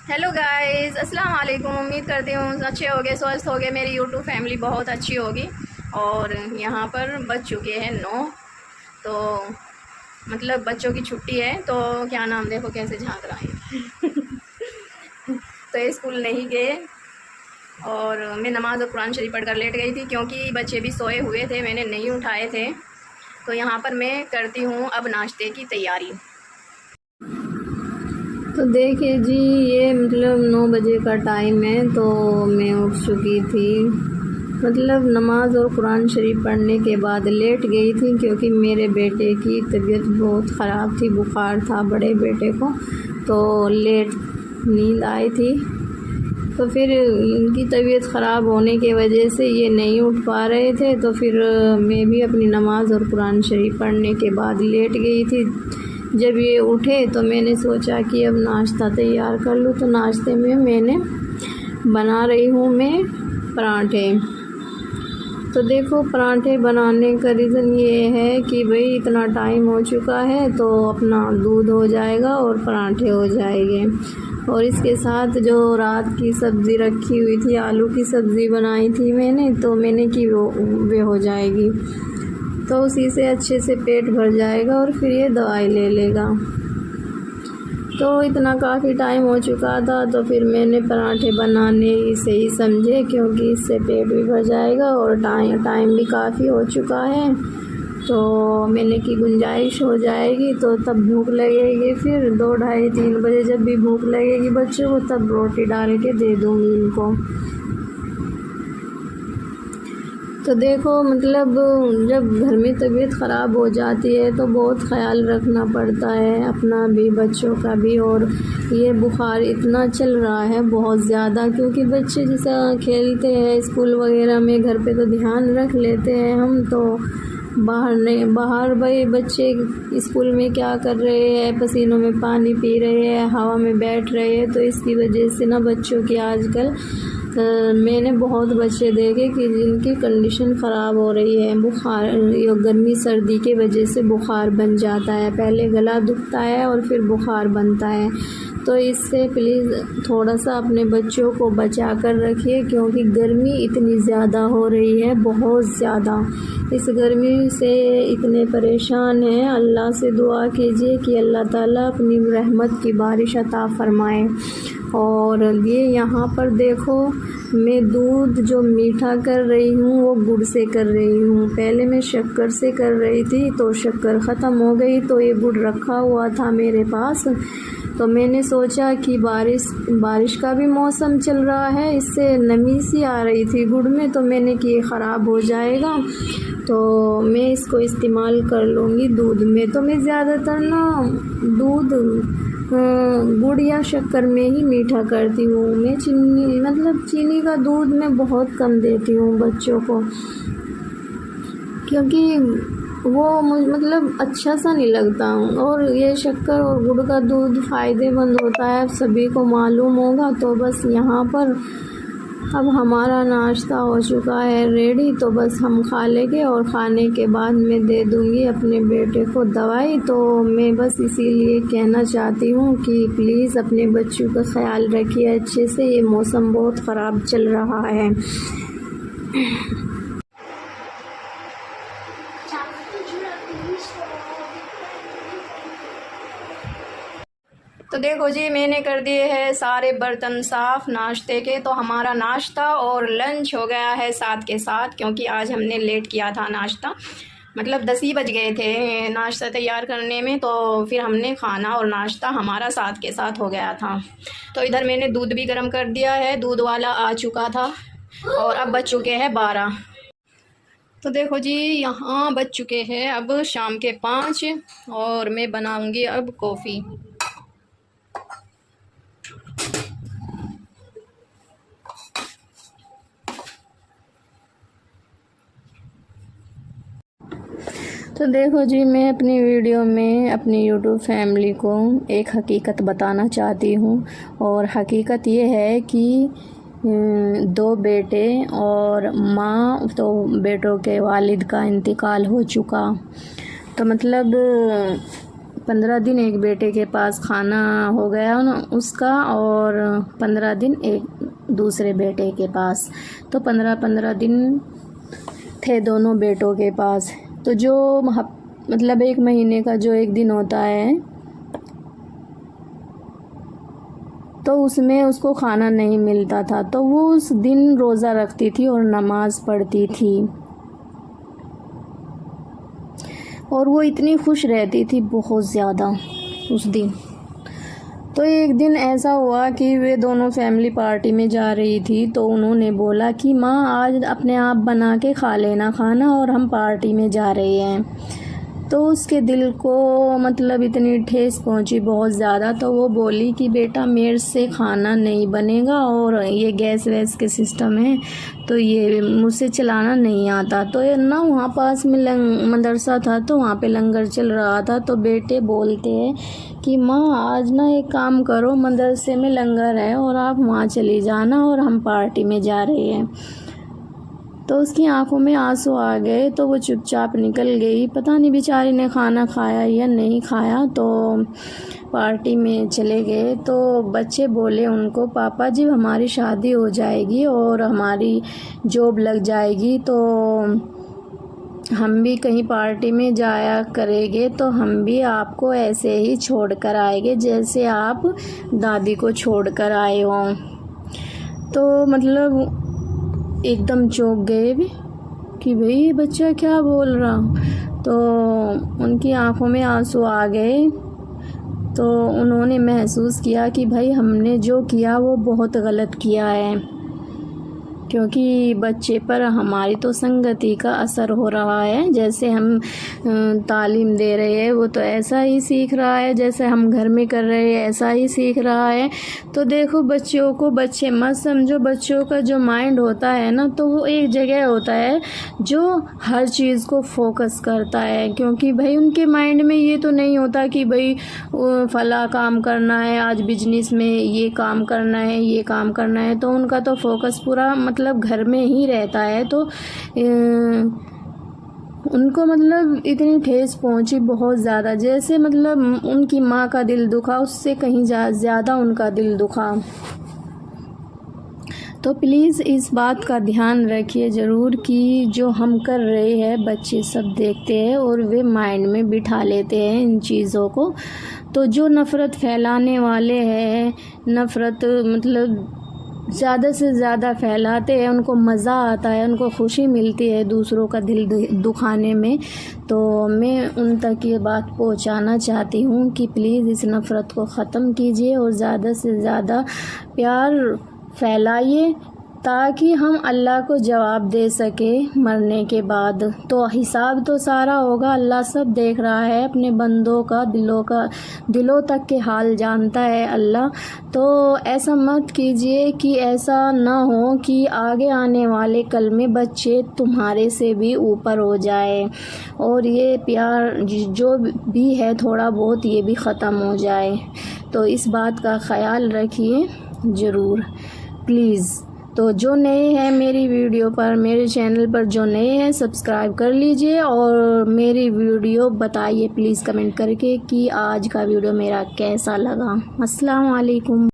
Hello guys, अस्सलाम वालेकुम। उम्मीद करती हूँ अच्छे होगे, स्वस्थ होगे। मेरी यूट्यूब फैमिली बहुत अच्छी होगी। और यहाँ पर बज चुके हैं 9। तो मतलब बच्चों की छुट्टी है, तो क्या नाम, देखो कैसे झांक रहा है। तो ये स्कूल नहीं गए और मैं नमाज़ और कुरान शरीफ पढ़कर लेट गई थी, क्योंकि बच्चे भी सोए हुए थे, मैंने नहीं उठाए थे। तो यहाँ पर मैं करती हूँ अब नाश्ते की तैयारी। तो देखिए जी, ये मतलब 9 बजे का टाइम है, तो मैं उठ चुकी थी। मतलब नमाज़ और कुरान शरीफ पढ़ने के बाद लेट गई थी, क्योंकि मेरे बेटे की तबीयत बहुत ख़राब थी, बुखार था बड़े बेटे को, तो लेट नींद आई थी। तो फिर इनकी तबीयत ख़राब होने की वजह से ये नहीं उठ पा रहे थे, तो फिर मैं भी अपनी नमाज़ और कुरान शरीफ पढ़ने के बाद लेट गई थी। जब ये उठे तो मैंने सोचा कि अब नाश्ता तैयार कर लूँ। तो नाश्ते में मैंने बना रही हूँ मैं पराठे। तो देखो, पराठे बनाने का रीज़न ये है कि भाई इतना टाइम हो चुका है, तो अपना दूध हो जाएगा और पराठे हो जाएंगे। और इसके साथ जो रात की सब्ज़ी रखी हुई थी, आलू की सब्ज़ी बनाई थी मैंने, तो मैंने कि वे हो जाएगी, तो उसी से अच्छे से पेट भर जाएगा और फिर ये दवाई ले लेगा। तो इतना काफ़ी टाइम हो चुका था, तो फिर मैंने पराठे बनाने से ही समझे, क्योंकि इससे पेट भी भर जाएगा और टाइम भी काफ़ी हो चुका है। तो मैंने की गुंजाइश हो जाएगी, तो तब भूख लगेगी, फिर 2, ढाई, 3 बजे जब भी भूख लगेगी बच्चों को, तब रोटी डाल के दे दूँगी इनको। तो देखो, मतलब जब घर में तबीयत ख़राब हो जाती है तो बहुत ख़याल रखना पड़ता है, अपना भी बच्चों का भी। और ये बुखार इतना चल रहा है बहुत ज़्यादा, क्योंकि बच्चे जैसा खेलते हैं स्कूल वगैरह में, घर पे तो ध्यान रख लेते हैं हम, तो बाहर नहीं। बाहर भाई बच्चे स्कूल में क्या कर रहे हैं, पसीनों में पानी पी रहे हैं, हवा में बैठ रहे हैं, तो इसकी वजह से ना बच्चों की आजकल मैंने बहुत बच्चे देखे कि जिनकी कंडीशन ख़राब हो रही है। बुखार या गर्मी सर्दी के वजह से बुखार बन जाता है, पहले गला दुखता है और फिर बुखार बनता है। तो इससे प्लीज़ थोड़ा सा अपने बच्चों को बचा कर रखिए, क्योंकि गर्मी इतनी ज़्यादा हो रही है, बहुत ज़्यादा। इस गर्मी से इतने परेशान हैं, अल्लाह से दुआ कीजिए कि अल्लाह ताला अपनी रहमत की बारिश अता फ़रमाए। और ये यहाँ पर देखो, मैं दूध जो मीठा कर रही हूँ वो गुड़ से कर रही हूँ। पहले मैं शक्कर से कर रही थी, तो शक्कर ख़त्म हो गई, तो ये गुड़ रखा हुआ था मेरे पास। तो मैंने सोचा कि बारिश का भी मौसम चल रहा है, इससे नमी सी आ रही थी गुड़ में, तो मैंने कि ये ख़राब हो जाएगा, तो मैं इसको इस्तेमाल कर लूँगी दूध में। तो मैं ज़्यादातर ना दूध गुड़ या शक्कर में ही मीठा करती हूँ। मैं चीनी का दूध मैं बहुत कम देती हूँ बच्चों को, क्योंकि वो मतलब अच्छा सा नहीं लगता। और ये शक्कर और गुड़ का दूध फ़ायदेमंद होता है, सभी को मालूम होगा। तो बस यहाँ पर अब हमारा नाश्ता हो चुका है रेडी, तो बस हम खा लेंगे और खाने के बाद मैं दे दूँगी अपने बेटे को दवाई। तो मैं बस इसीलिए कहना चाहती हूँ कि प्लीज़ अपने बच्चों का ख्याल रखिए अच्छे से, ये मौसम बहुत ख़राब चल रहा है। तो देखो जी, मैंने कर दिए हैं सारे बर्तन साफ़ नाश्ते के। तो हमारा नाश्ता और लंच हो गया है साथ के साथ, क्योंकि आज हमने लेट किया था नाश्ता, मतलब 10 ही बज गए थे नाश्ता तैयार करने में। तो फिर हमने खाना और नाश्ता हमारा साथ के साथ हो गया था। तो इधर मैंने दूध भी गर्म कर दिया है, दूध वाला आ चुका था, और अब बज चुके हैं 12। तो देखो जी, यहाँ बज चुके हैं अब शाम के 5, और मैं बनाऊँगी अब कॉफ़ी। तो देखो जी, मैं अपनी वीडियो में अपनी यूट्यूब फैमिली को एक हकीकत बताना चाहती हूँ। और हकीकत ये है कि 2 बेटे और माँ, तो बेटों के वालिद का इंतकाल हो चुका। तो मतलब 15 दिन एक बेटे के पास खाना हो गया उसका, और 15 दिन एक दूसरे बेटे के पास। तो 15-15 दिन थे दोनों बेटों के पास। तो जो मतलब 1 महीने का जो एक दिन होता है, तो उसमें उसको खाना नहीं मिलता था, तो वो उस दिन रोज़ा रखती थी और नमाज़ पढ़ती थी, और वो इतनी खुश रहती थी बहुत ज़्यादा उस दिन। तो एक दिन ऐसा हुआ कि वे दोनों फैमिली पार्टी में जा रही थी, तो उन्होंने बोला कि माँ आज अपने आप बना के खा लेना खाना, और हम पार्टी में जा रहे हैं। तो उसके दिल को मतलब इतनी ठेस पहुंची बहुत ज़्यादा, तो वो बोली कि बेटा मेरे से खाना नहीं बनेगा, और ये गैस वैस के सिस्टम है तो ये मुझसे चलाना नहीं आता। तो ना वहाँ पास में मदरसा था, तो वहाँ पे लंगर चल रहा था। तो बेटे बोलते हैं कि माँ आज ना एक काम करो, मदरसे में लंगर है और आप वहाँ चली जाना, और हम पार्टी में जा रहे हैं। तो उसकी आंखों में आंसू आ गए, तो वो चुपचाप निकल गई। पता नहीं बेचारी ने खाना खाया या नहीं खाया। तो पार्टी में चले गए, तो बच्चे बोले उनको, पापा जी हमारी शादी हो जाएगी और हमारी जॉब लग जाएगी, तो हम भी कहीं पार्टी में जाया करेंगे, तो हम भी आपको ऐसे ही छोड़ कर आएंगे जैसे आप दादी को छोड़ कर आए हो। तो मतलब एकदम चौंक गए भी कि भाई ये बच्चा क्या बोल रहा। तो उनकी आंखों में आंसू आ गए। तो उन्होंने महसूस किया कि भाई हमने जो किया वो बहुत गलत किया है, क्योंकि बच्चे पर हमारी तो संगति का असर हो रहा है। जैसे हम तालीम दे रहे हैं वो तो ऐसा ही सीख रहा है, जैसे हम घर में कर रहे हैं ऐसा ही सीख रहा है। तो देखो बच्चों को बच्चे मत समझो, बच्चों का जो माइंड होता है ना, तो वो एक जगह होता है जो हर चीज़ को फोकस करता है। क्योंकि भाई उनके माइंड में ये तो नहीं होता कि भाई फला काम करना है, आज बिजनेस में ये काम करना है, ये काम करना है। तो उनका तो फोकस पूरा मतलब घर में ही रहता है। तो उनको मतलब इतनी ठेस पहुंची बहुत ज़्यादा, जैसे मतलब उनकी माँ का दिल दुखा, उससे कहीं ज़्यादा उनका दिल दुखा। तो प्लीज़ इस बात का ध्यान रखिए ज़रूर कि जो हम कर रहे हैं बच्चे सब देखते हैं और वे माइंड में बिठा लेते हैं इन चीज़ों को। तो जो नफ़रत फैलाने वाले हैं, नफ़रत मतलब ज़्यादा से ज़्यादा फैलाते हैं, उनको मज़ा आता है, उनको खुशी मिलती है दूसरों का दिल दुखाने में। तो मैं उन तक ये बात पहुंचाना चाहती हूँ कि प्लीज़ इस नफ़रत को ख़त्म कीजिए और ज़्यादा से ज़्यादा प्यार फैलाइए, ताकि हम अल्लाह को जवाब दे सके मरने के बाद। तो हिसाब तो सारा होगा, अल्लाह सब देख रहा है, अपने बंदों का दिलों तक के हाल जानता है अल्लाह। तो ऐसा मत कीजिए कि ऐसा ना हो कि आगे आने वाले कल में बच्चे तुम्हारे से भी ऊपर हो जाए, और ये प्यार जो भी है थोड़ा बहुत ये भी ख़त्म हो जाए। तो इस बात का ख़याल रखिए ज़रूर प्लीज़। तो जो नए हैं मेरी वीडियो पर, मेरे चैनल पर जो नए हैं सब्सक्राइब कर लीजिए, और मेरी वीडियो बताइए प्लीज़ कमेंट करके कि आज का वीडियो मेरा कैसा लगा। अस्सलाम वालेकुम।